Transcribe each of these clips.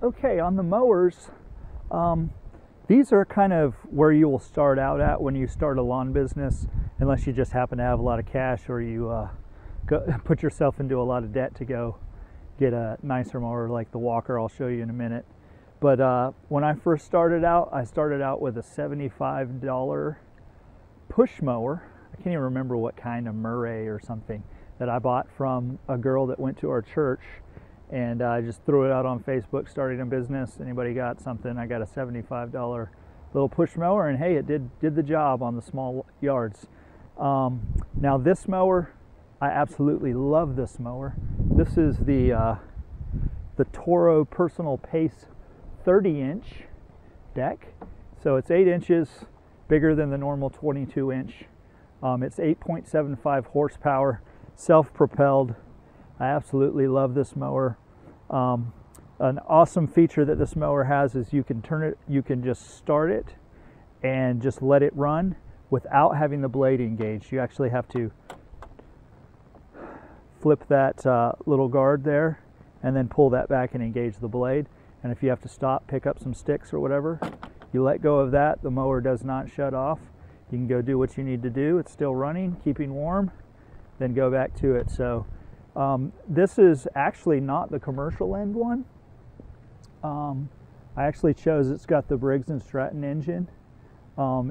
Okay, on the mowers, um, these are kind of where you will start out at when you start a lawn business, unless you just happen to have a lot of cash or you put yourself into a lot of debt to go get a nicer mower like the Walker I'll show you in a minute. But when I first started out, I started out with a $75 push mower. I can't even remember what kind of Murray or something that I bought from a girl that went to our church, and I just threw it out on Facebook, starting a business. Anybody got something? I got a $75 little push mower, and hey, it did the job on the small yards. Now this mower, I absolutely love this mower. This is the Toro Personal Pace 30-inch deck. So it's 8 inches bigger than the normal 22-inch. It's 8.75 horsepower, self-propelled. I absolutely love this mower. An awesome feature that this mower has is you can turn it, you can just start it and just let it run without having the blade engaged. You actually have to flip that little guard there and then pull that back and engage the blade. And if you have to stop, pick up some sticks or whatever, you let go of that, the mower does not shut off. You can go do what you need to do. It's still running, keeping warm, then go back to it. So this is actually not the commercial end one. I actually chose, it's got the Briggs & Stratton engine.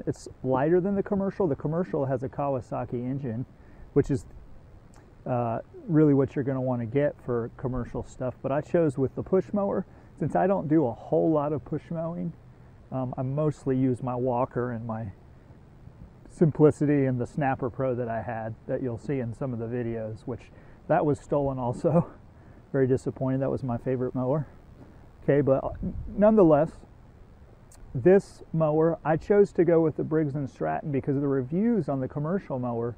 It's lighter than the commercial. The commercial has a Kawasaki engine, which is really what you're going to want to get for commercial stuff. But I chose with the push mower, since I don't do a whole lot of push mowing. I mostly use my Walker and my Simplicity and the Snapper Pro that I had, that you'll see in some of the videos, which that was stolen also. Very disappointed. That was my favorite mower. Okay, but nonetheless, this mower, I chose to go with the Briggs & Stratton because the reviews on the commercial mower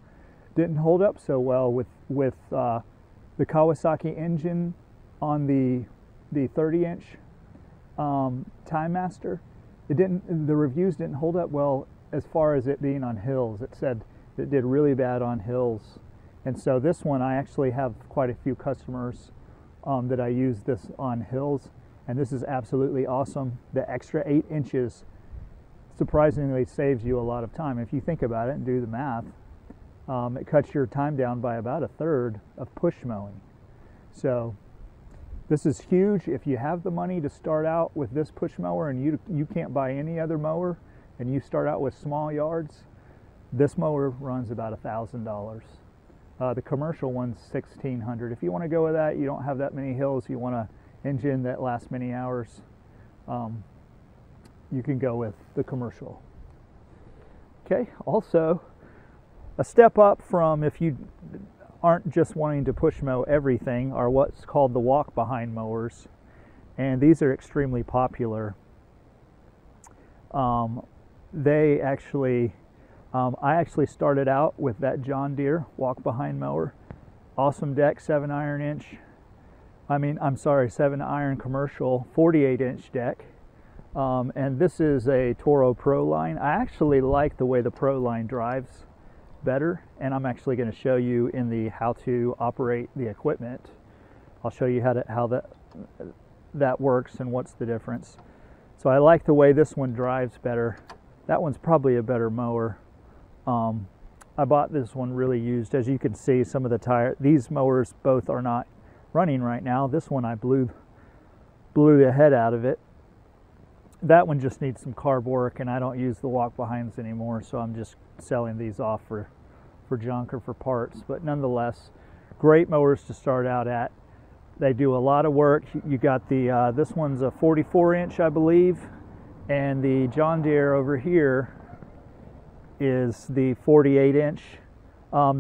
didn't hold up so well with the Kawasaki engine on the 30-inch Time Master. The reviews didn't hold up well as far as it being on hills. It said it did really bad on hills. And so this one, I actually have quite a few customers that I use this on hills, and this is absolutely awesome. The extra 8 inches surprisingly saves you a lot of time. If you think about it and do the math, it cuts your time down by about 1/3 of push mowing. So this is huge. If you have the money to start out with this push mower and you can't buy any other mower, and you start out with small yards, this mower runs about $1,000. The commercial one's $1,600. If you want to go with that, you don't have that many hills, you want an engine that lasts many hours, you can go with the commercial. Okay, also a step up from, if you aren't just wanting to push mow everything, are what's called the walk-behind mowers, and these are extremely popular. They actually, I actually started out with that John Deere walk-behind mower. Awesome deck, 7-iron commercial, 48-inch deck. And this is a Toro Pro line. I actually like the way the Pro line drives better, and I'm actually going to show you in the how to operate the equipment. I'll show you how that works and what's the difference. So I like the way this one drives better. That one's probably a better mower. I bought this one really used. As you can see, some of the tire, these mowers both are not running right now. This one I blew the head out of it. That one just needs some carb work, and I don't use the walk-behinds anymore, so I'm just selling these off for junk or for parts. But nonetheless, great mowers to start out at. They do a lot of work. You got the this one's a 44-inch, I believe, and the John Deere over here is the 48-inch.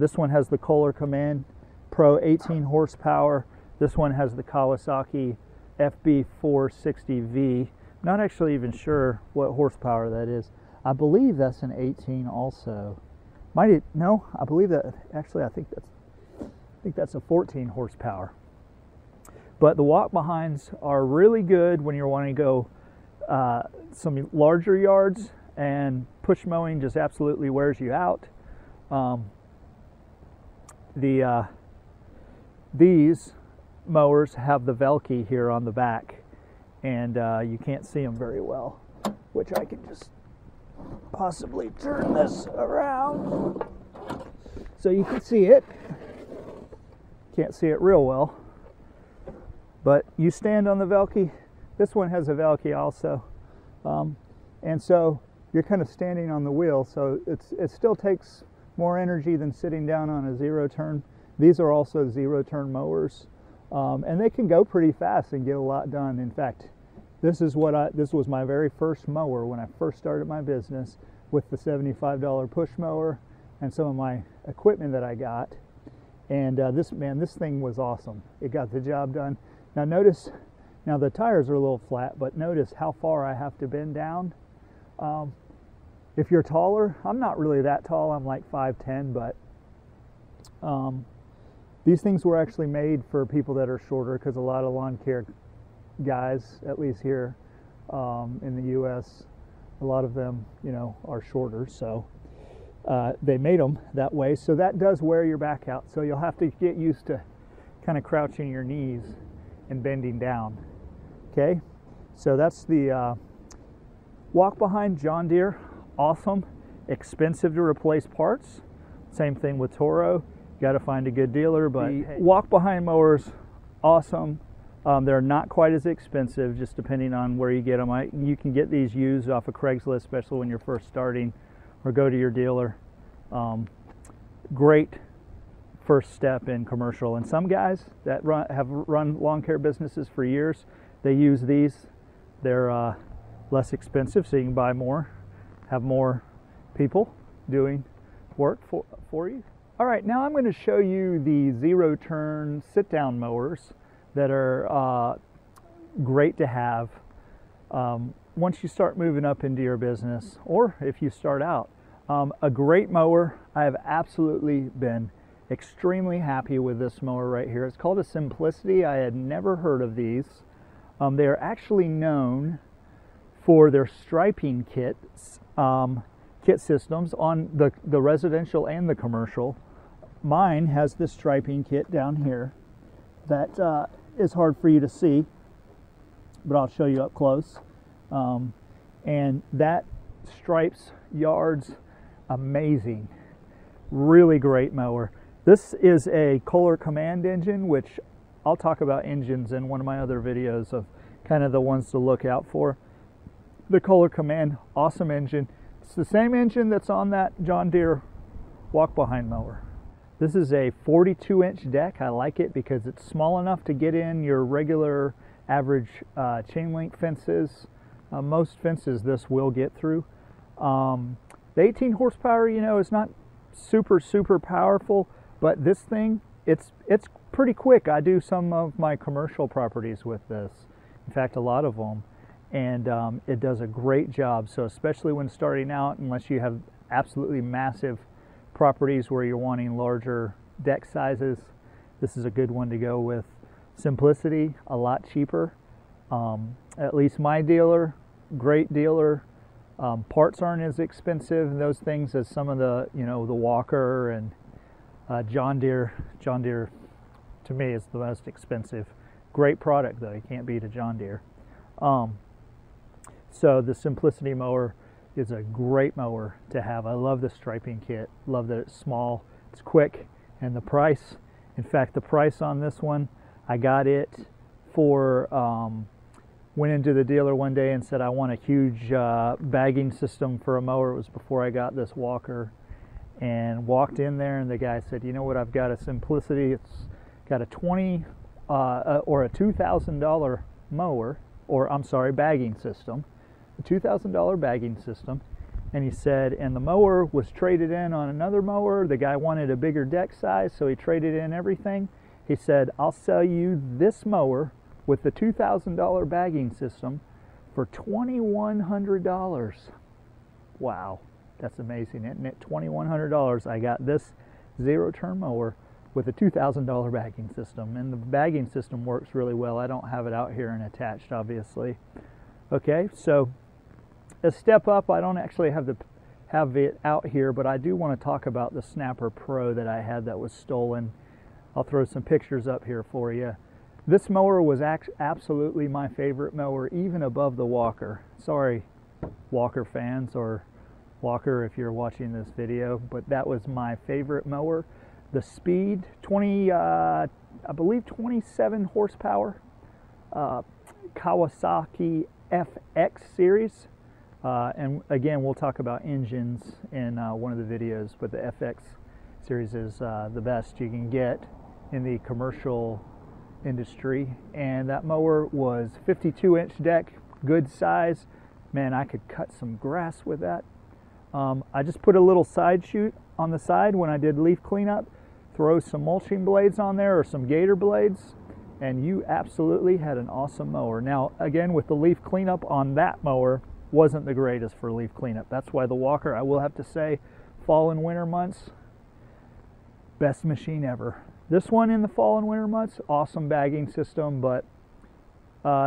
This one has the Kohler Command Pro 18 horsepower. This one has the Kawasaki FB460V. Not actually even sure what horsepower that is. I believe that's an 18 also. Might it? No, I believe that. Actually, I think that's a 14 horsepower. But the walk-behinds are really good when you're wanting to go some larger yards, and push mowing just absolutely wears you out. These mowers have the Velke here on the back, and you can't see them very well, which I can just possibly turn this around so you can see it. Can't see it real well, but you stand on the Velke. This one has a Velke also, and so you're kind of standing on the wheel, so it still takes more energy than sitting down on a zero turn. These are also zero turn mowers, and they can go pretty fast and get a lot done. In fact, this was my very first mower when I first started my business, with the $75 push mower and some of my equipment that I got. And this thing was awesome. It got the job done. Now notice, now the tires are a little flat, but notice how far I have to bend down. If you're taller, I'm not really that tall, I'm like 5'10", but these things were actually made for people that are shorter, because a lot of lawn care guys, at least here in the US, a lot of them, you know, are shorter, so they made them that way. So that does wear your back out, so you'll have to get used to kind of crouching your knees and bending down. Okay, so that's the WalkBehind John Deere. Awesome, expensive to replace parts. Same thing with Toro. Got to find a good dealer, but WalkBehind mowers, awesome. They're not quite as expensive, just depending on where you get them. You can get these used off of Craigslist, especially when you're first starting, or go to your dealer. Great first step in commercial. And some guys that have run lawn care businesses for years, they use these. They're less expensive, so you can buy more, have more people doing work for you. All right, now I'm going to show you the zero turn sit down mowers that are great to have once you start moving up into your business, or if you start out. A great mower. I have absolutely been extremely happy with this mower right here. It's called a Simplicity. I had never heard of these. They are actually known for their striping kits, kit systems on the residential and the commercial. Mine has this striping kit down here that is hard for you to see, but I'll show you up close. And that stripes yards amazing. Really great mower. This is a Kohler Command engine, which I'll talk about engines in one of my other videos of kind of the ones to look out for. The Kohler Command, awesome engine. It's the same engine that's on that John Deere WalkBehind mower. This is a 42-inch deck. I like it because it's small enough to get in your regular average chain link fences. Most fences this will get through. The 18 horsepower, you know, is not super powerful, but this thing, it's pretty quick. I do some of my commercial properties with this. In fact, a lot of them. And it does a great job. So especially when starting out, unless you have absolutely massive properties where you're wanting larger deck sizes, this is a good one to go with. Simplicity, a lot cheaper. At least my dealer, great dealer. Parts aren't as expensive and those things as some of the, you know, the Walker and John Deere. John Deere, to me, is the most expensive. Great product though, you can't beat a John Deere. So the Simplicity mower is a great mower to have. I love the striping kit. Love that it's small, it's quick, and the price. In fact, the price on this one, I got it for, went into the dealer one day and said I want a huge bagging system for a mower. It was before I got this Walker, and walked in there and the guy said, you know what, I've got a Simplicity. It's got a or a $2,000 mower, or I'm sorry, bagging system, a $2,000 bagging system. And he said, and the mower was traded in on another mower. The guy wanted a bigger deck size, so he traded in everything. He said, I'll sell you this mower with the $2,000 bagging system for $2,100. Wow, that's amazing, isn't it? $2,100. I got this zero-turn mower with a $2,000 bagging system, and the bagging system works really well. I don't have it out here and attached, obviously. Okay, so a step up, I don't actually have it out here, but I do want to talk about the Snapper Pro that I had that was stolen. I'll throw some pictures up here for you. This mower was absolutely my favorite mower, even above the Walker. Sorry, Walker fans, or Walker if you're watching this video, but that was my favorite mower. The speed, I believe 27 horsepower, Kawasaki FX series. And again, we'll talk about engines in one of the videos, but the FX series is the best you can get in the commercial industry. And that mower was 52-inch deck, good size. Man, I could cut some grass with that. I just put a little side chute on the side when I did leaf cleanup, throw some mulching blades on there or some gator blades, and you absolutely had an awesome mower. Now, again, with the leaf cleanup on that mower, wasn't the greatest for leaf cleanup. That's why the Walker, I will have to say, fall and winter months, best machine ever. This one in the fall and winter months, awesome bagging system, but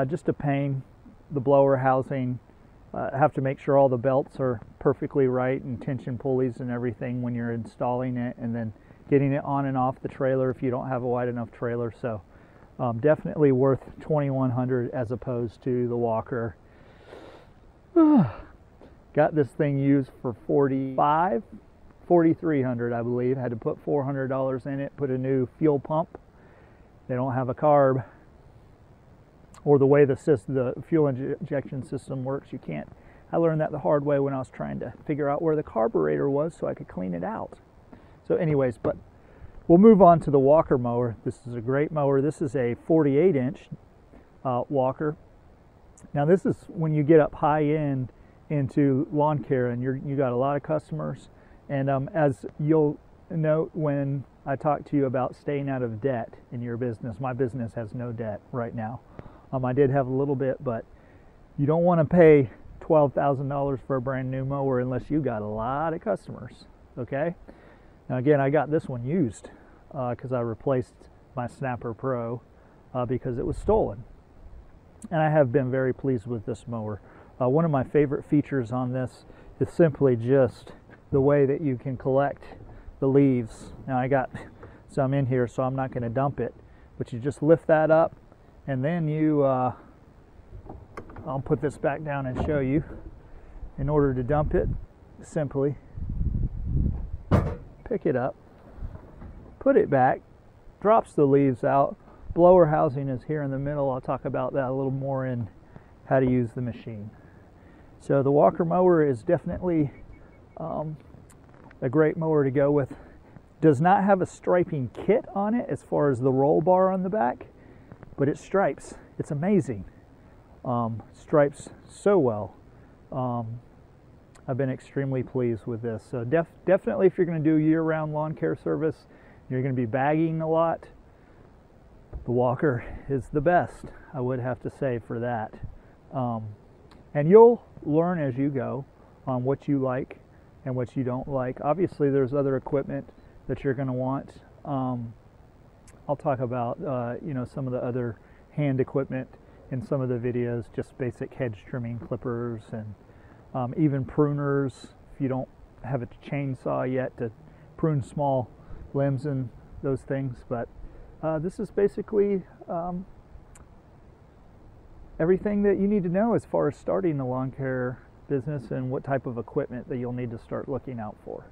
just a pain. The blower housing, have to make sure all the belts are perfectly right and tension pulleys and everything when you're installing it, and then getting it on and off the trailer if you don't have a wide enough trailer. So definitely worth $2,100 as opposed to the Walker. Got this thing used for $4,300, I believe. Had to put $400 in it, put a new fuel pump. They don't have a carb, or the way the fuel injection system works, you can't. I learned that the hard way when I was trying to figure out where the carburetor was so I could clean it out. So anyways, but we'll move on to the Walker mower. This is a great mower. This is a 48-inch Walker. Now this is when you get up high end into lawn care and you got a lot of customers. And as you'll note when I talk to you about staying out of debt in your business, my business has no debt right now. I did have a little bit, but you don't want to pay $12,000 for a brand new mower unless you got a lot of customers, okay? Now again, I got this one used because I replaced my Snapper Pro because it was stolen. And I have been very pleased with this mower. One of my favorite features on this is simply just the way that you can collect the leaves. Now I got some in here, so I'm not going to dump it, but you just lift that up, and then you, I'll put this back down and show you. In order to dump it, simply pick it up, put it back, drops the leaves out. Blower housing is here in the middle. I'll talk about that a little more in how to use the machine. So the Walker mower is definitely a great mower to go with. Does not have a striping kit on it as far as the roll bar on the back, but it stripes. It's amazing. Stripes so well. I've been extremely pleased with this. So definitely if you're going to do year-round lawn care service, you're going to be bagging a lot, the Walker is the best, I would have to say, for that. And you'll learn as you go on what you like and what you don't like. Obviously there's other equipment that you're going to want. I'll talk about you know, some of the other hand equipment in some of the videos, just basic hedge trimming clippers and even pruners if you don't have a chainsaw yet to prune small limbs and those things. But this is basically everything that you need to know as far as starting the lawn care business and what type of equipment that you'll need to start looking out for.